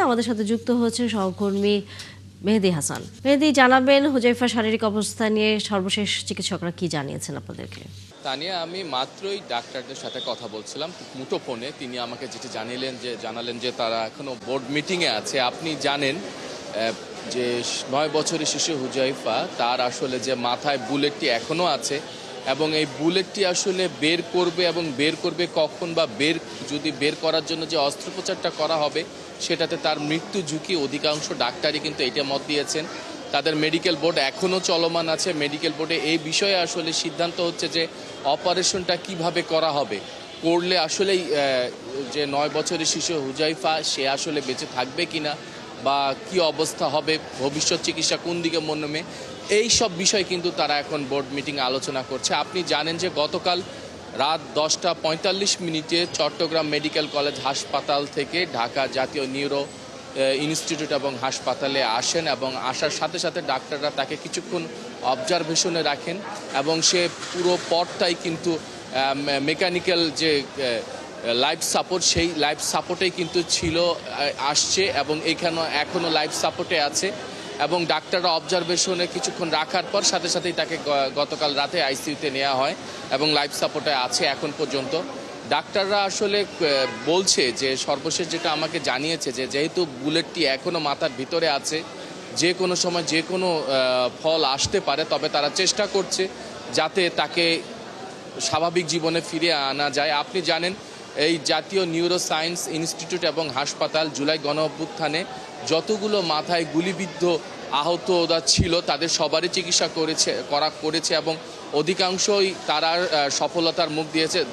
আমাদের সাথে যুক্ত হচ্ছে সহকর্মী মেহেদী হাসান। মেহেদী, জানাবেন হুজাইফার শারীরিক অবস্থা নিয়ে সর্বশেষ চিকিৎসকরা কি জানিয়েছেন আপনাদেরকে? তানিয়া, আমি মাত্রই ডাক্তারদের সাথে কথা বলছিলাম মুঠোফোনে। তিনি আমাকে যেটি জানালেন যে তারা এখনো বোর্ড মিটিংয়ে আছে। আপনি জানেন যে 9 বছরের শিশু হুজাইফা, তার আসলে যে মাথায় বুলেটটি এখনো আছে এবং এই বুলেটটি আসলে বের করবে এবং বের করবে কখন, বা যদি বের করার জন্য যে অস্ত্রোপচারটা করা হবে সেটাতে তার মৃত্যু ঝুঁকি। অধিকাংশ ডাক্তারই কিন্তু এটা মত দিয়েছেন। তাদের মেডিকেল বোর্ড এখনও চলমান আছে। মেডিকেল বোর্ডে এই বিষয়ে আসলে সিদ্ধান্ত হচ্ছে যে অপারেশনটা কিভাবে করা হবে, করলে আসলেই যে 9 বছরের শিশু হুজাইফা সে আসলে বেঁচে থাকবে কিনা, বা কি অবস্থা হবে, ভবিষ্যৎ চিকিৎসা কোন দিকে মনমে, এই সব বিষয় কিন্তু তারা এখন বোর্ড মিটিংয়ে আলোচনা করছে। আপনি জানেন যে গতকাল রাত 10:45 চট্টগ্রাম মেডিকেল কলেজ হাসপাতাল থেকে ঢাকা জাতীয় নিউরো ইনস্টিটিউট এবং হাসপাতালে আসেন, এবং আসার সাথে সাথে ডাক্তাররা তাকে কিছুক্ষণ অবজারভেশনে রাখেন এবং সে পুরো পথটাই কিন্তু মেকানিক্যাল যে লাইফ সাপোর্ট, সেই লাইফ সাপোর্টেই কিন্তু ছিল, আসছে এবং এখনও লাইফ সাপোর্টে আছে। এবং ডাক্তাররা অবজারভেশনে কিছুক্ষণ রাখার পর সাথে সাথেই তাকে গতকাল রাতে আইসিইউতে নেওয়া হয় এবং লাইফ সাপোর্টে আছে এখন পর্যন্ত। ডাক্তাররা আসলে বলছে যে সর্বশেষ যেটা আমাকে জানিয়েছে যে যেহেতু বুলেটটি এখনও মাথার ভিতরে আছে, যে কোনো সময় যে কোনো ফল আসতে পারে, তবে তারা চেষ্টা করছে যাতে তাকে স্বাভাবিক জীবনে ফিরিয়ে আনা যায়। আপনি জানেন এই জাতীয় নিউরো সায়েন্স ইনস্টিটিউট এবং হাসপাতাল জুলাই গণ অভ্যুত্থানে যতগুলো মাথায় গুলিবিদ্ধ আহতরা ছিল তাদের সবারই চিকিৎসা করেছে এবং অধিকাংশই তারা সফলতার মুখ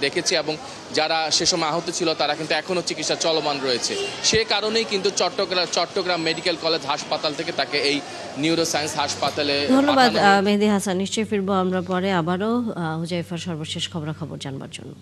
দেখেছে এবং যারা সে সময় আহত ছিল তারা কিন্তু এখনও চিকিৎসা চলমান রয়েছে। সে কারণেই কিন্তু চট্টগ্রাম মেডিকেল কলেজ হাসপাতাল থেকে তাকে এই নিউরো সায়েন্স হাসপাতালে। ধন্যবাদ মেহেদী হাসান। নিশ্চয়ই ফিরবো আমরা পরে আবারও হুজাইফার সর্বশেষ খবরাখবর জানবার জন্য।